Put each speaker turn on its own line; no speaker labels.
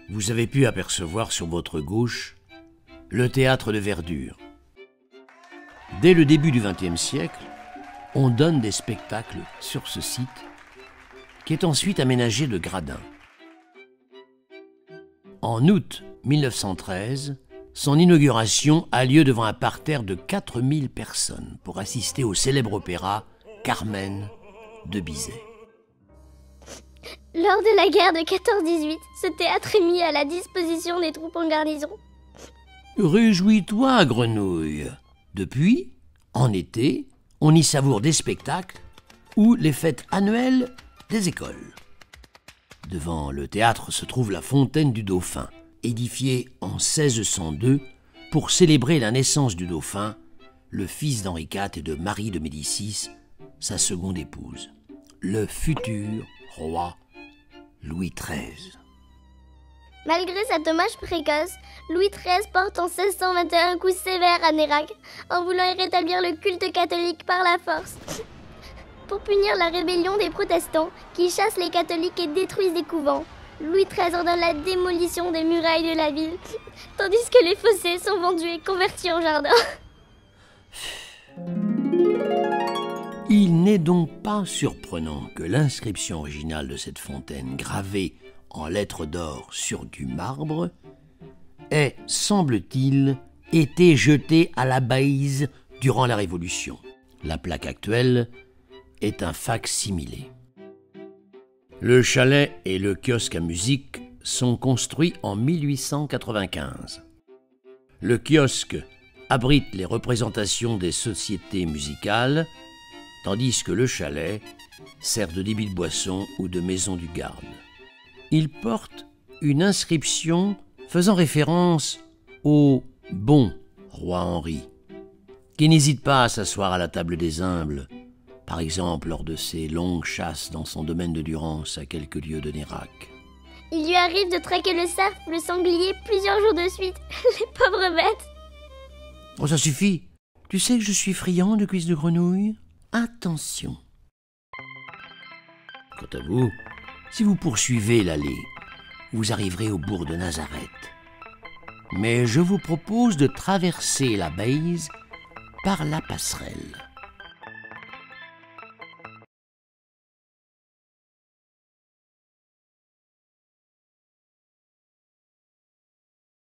Vous avez pu apercevoir sur votre gauche le théâtre de verdure. Dès le début du XXe siècle, on donne des spectacles sur ce site qui est ensuite aménagé de gradins. En août 1913, son inauguration a lieu devant un parterre de 4000 personnes pour assister au célèbre opéra Carmen de Bizet.
Lors de la guerre de 14-18, ce théâtre est mis à la disposition des troupes en garnison.
Réjouis-toi, grenouille. Depuis, en été, on y savoure des spectacles ou les fêtes annuelles des écoles. Devant le théâtre se trouve la fontaine du Dauphin, édifiée en 1602 pour célébrer la naissance du Dauphin, le fils d'Henri IV et de Marie de Médicis, sa seconde épouse, le futur roi Louis XIII.
Malgré cet hommage précoce, Louis XIII porte en 1621 un coup sévère à Nérac en voulant y rétablir le culte catholique par la force. Pour punir la rébellion des protestants qui chassent les catholiques et détruisent des couvents, Louis XIII ordonne la démolition des murailles de la ville, tandis que les fossés sont vendus et convertis en jardin.
Il n'est donc pas surprenant que l'inscription originale de cette fontaine, gravée en lettres d'or sur du marbre, ait, semble-t-il, été jetée à la base durant la Révolution. La plaque actuelle est un fac-similé. Le chalet et le kiosque à musique sont construits en 1895. Le kiosque abrite les représentations des sociétés musicales, tandis que le chalet sert de débit de boisson ou de maison du garde. Il porte une inscription faisant référence au bon roi Henri, qui n'hésite pas à s'asseoir à la table des humbles, par exemple lors de ses longues chasses dans son domaine de Durance à quelques lieues de Nérac.
Il lui arrive de traquer le cerf, le sanglier plusieurs jours de suite. Les pauvres bêtes.
Oh, ça suffit. Tu sais que je suis friand de cuisses de grenouille. Attention. Quant à vous, si vous poursuivez l'allée, vous arriverez au bourg de Nazareth. Mais je vous propose de traverser la Baïse par la passerelle.